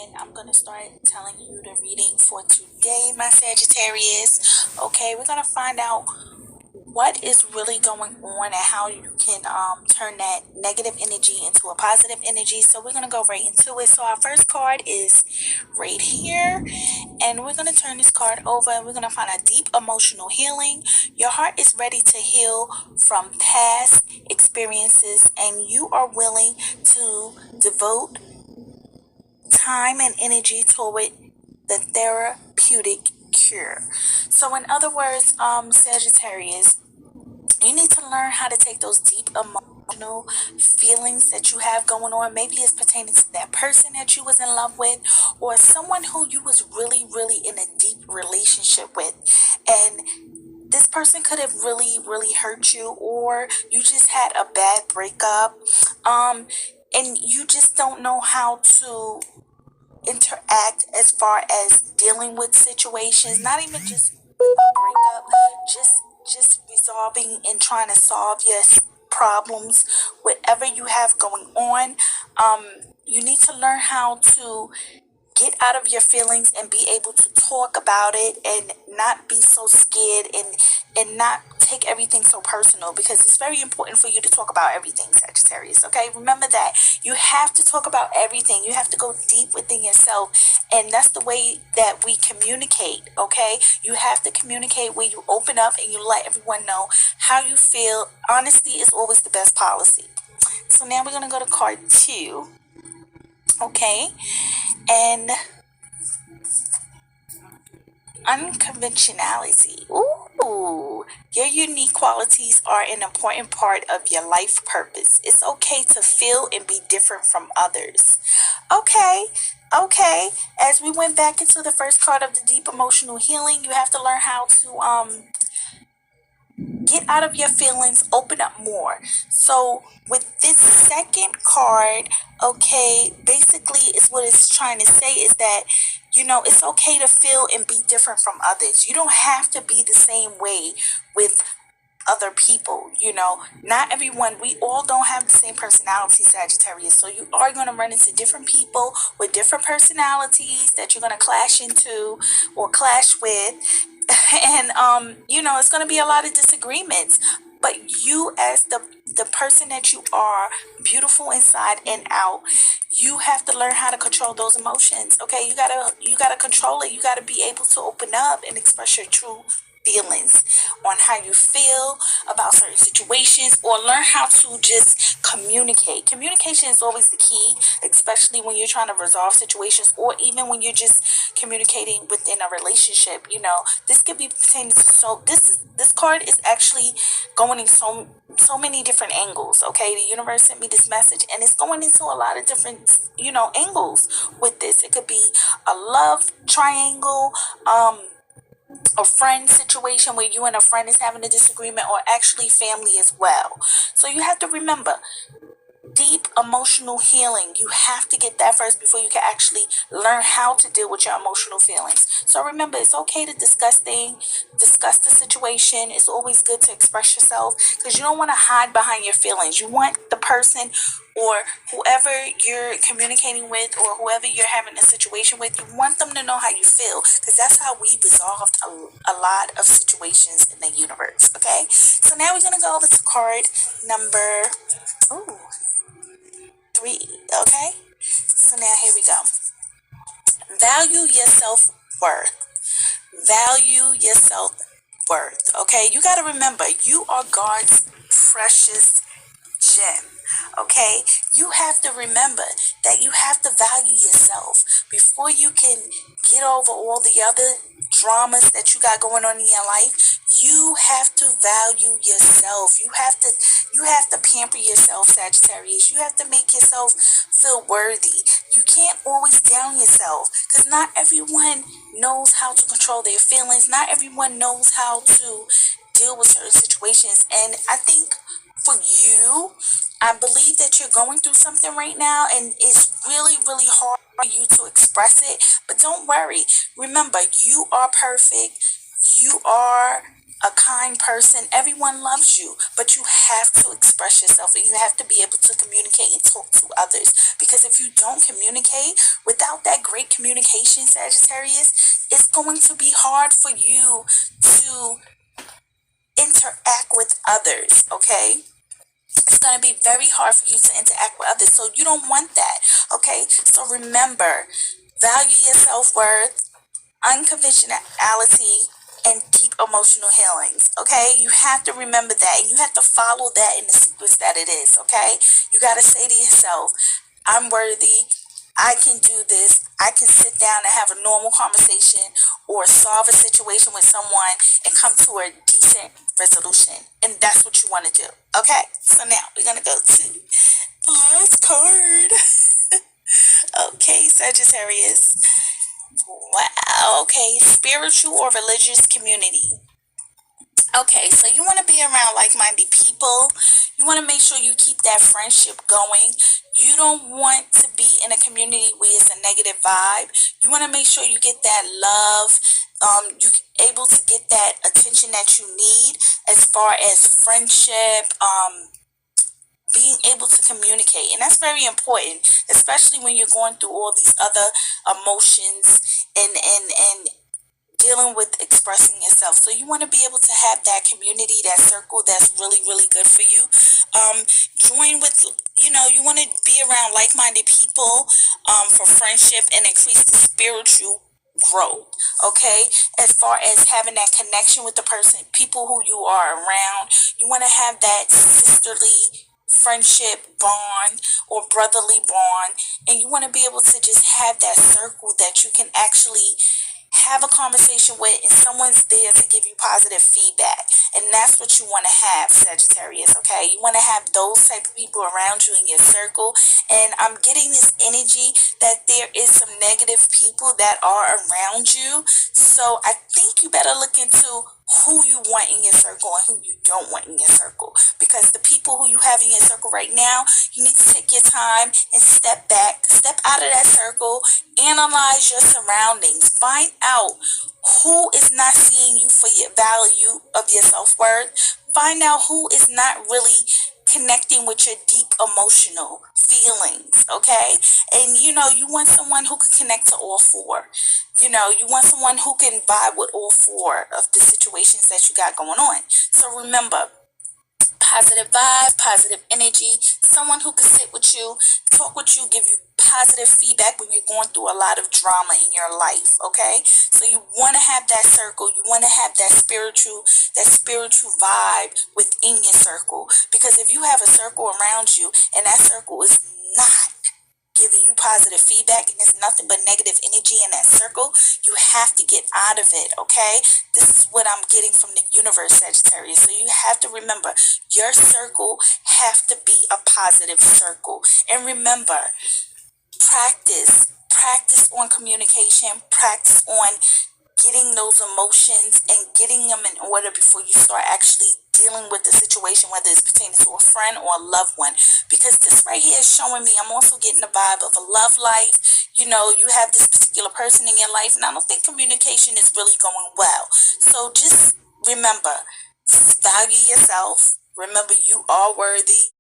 and I'm going to start telling you the reading for today, my Sagittarius. Okay, we're going to find out what is really going on and how you can turn that negative energy into a positive energy. So we're going to go right into it. So our first card is right here, and we're going to turn this card over and we're going to find a deep emotional healing. Your heart is ready to heal from past experiences, and you are willing to devote time and energy toward the therapeutic cure. So in other words, Sagittarius, you need to learn how to take those deep emotional feelings that you have going on. Maybe it's pertaining to that person that you was in love with, or someone who you was really in a deep relationship with, and this person could have really hurt you, or you just had a bad breakup, and you just don't know how to interact as far as dealing with situations, not even just with a breakup, just resolving and trying to solve your problems, whatever you have going on. You need to learn how to get out of your feelings and be able to talk about it and not be so scared, and not take everything so personal, because it's very important for you to talk about everything, Sagittarius. Okay, remember that you have to talk about everything. You have to go deep within yourself, and that's the way that we communicate. Okay, you have to communicate where you open up and you let everyone know how you feel. Honesty is always the best policy. So now we're going to go to card 2. Okay, and unconventionality. Ooh, your unique qualities are an important part of your life purpose. It's okay to feel and be different from others. Okay, okay. As we went back into the first card of the deep emotional healing, you have to learn how to get out of your feelings, open up more. So with this second card, okay, basically is what it's trying to say is that, it's okay to feel and be different from others. You don't have to be the same way with other people. Not everyone, we all don't have the same personality, Sagittarius. So you are going to run into different people with different personalities that you're going to clash into or clash with. And it's going to be a lot of disagreements, but you, as the person that you are, beautiful inside and out, you have to learn how to control those emotions. Okay, you gotta control it. You gotta be able to open up and express your true feelings on how you feel about certain situations, or learn how to just communicate. Communication is always the key, especially when you're trying to resolve situations, or even when you're just communicating within a relationship. This could be pertaining to, so this card is actually going in so many different angles. Okay, the universe sent me this message, and it's going into a lot of different angles with this. It could be a love triangle, a friend situation where you and a friend is having a disagreement, or actually family as well. So you have to remember, deep emotional healing, you have to get that first before you can actually learn how to deal with your emotional feelings. So remember, it's okay to discuss the situation. It's always good to express yourself, because you don't want to hide behind your feelings. You want the person or whoever you're communicating with, or whoever you're having a situation with, you want them to know how you feel, because that's how we resolved a lot of situations in the universe. Okay, so now we're going to go over to card number 3. Okay, so now here we go. Value your self-worth. Value your self-worth. Okay, you got to remember, you are God's precious gem. Okay, you have to remember that you have to value yourself before you can get over all the other dramas that you got going on in your life. You have to value yourself. You have to pamper yourself, Sagittarius. You have to make yourself feel worthy. You can't always down yourself, because not everyone knows how to control their feelings. Not everyone knows how to deal with certain situations. And I think for you, I believe that you're going through something right now, and it's really hard for you to express it. But don't worry. Remember, you are perfect. You are a kind person. Everyone loves you, but you have to express yourself and you have to be able to communicate and talk to others. Because if you don't communicate, without that great communication, Sagittarius, it's going to be hard for you to interact with others, okay? It's going to be very hard for you to interact with others. So you don't want that, okay? So remember, value your self-worth, unconventionality, and deep emotional healings, okay? You have to remember that, and you have to follow that in the sequence that it is, okay? You got to say to yourself, I'm worthy. I can do this. I can sit down and have a normal conversation or solve a situation with someone and come to a decent resolution. And that's what you want to do. Okay? So now we're going to go to the last card. Okay, Sagittarius. Wow. Okay, spiritual or religious community. Okay, so you want to be around like-minded people. You want to make sure you keep that friendship going. You don't want to be in a community where it's a negative vibe. You want to make sure you get that love. You able to get that attention that you need as far as friendship, being able to communicate. And that's very important, especially when you're going through all these other emotions and dealing with expressing yourself. So you want to be able to have that community, that circle that's really, really good for you. Join with, you want to be around like-minded people for friendship and increase the spiritual growth, okay? As far as having that connection with the person, people who you are around, you want to have that sisterly friendship bond or brotherly bond, and you want to be able to just have that circle that you can actually have a conversation with, and someone's there to give you positive feedback. And that's what you want to have, Sagittarius, okay? You want to have those type of people around you in your circle. And I'm getting this energy that there is some negative people that are around you. So I think you better look into who you want in your circle and who you don't want in your circle. Because the people who you have in your circle right now, you need to take your time and step back, step out of that circle, analyze your surroundings, find out who is not seeing you for your value of your self-worth, find out who is not really connecting with your deep emotional feelings, okay? And you want someone who can connect to all four. You want someone who can vibe with all four of the situations that you got going on. So remember, positive vibe, positive energy, someone who can sit with you, talk with you, give you positive feedback when you're going through a lot of drama in your life, okay? So you want to have that circle, you want to have that spiritual vibe within your circle. Because if you have a circle around you and that circle is not giving you positive feedback and there's nothing but negative energy in that circle, you have to get out of it, okay? This is what I'm getting from the universe, Sagittarius. So you have to remember, your circle have to be a positive circle. And remember, practice on communication, practice on getting those emotions and getting them in order before you start actually dealing with the situation, whether it's pertaining to a friend or a loved one. Because this right here is showing me, I'm also getting the vibe of a love life. You have this particular person in your life, and I don't think communication is really going well. So just remember, value yourself. Remember, you are worthy.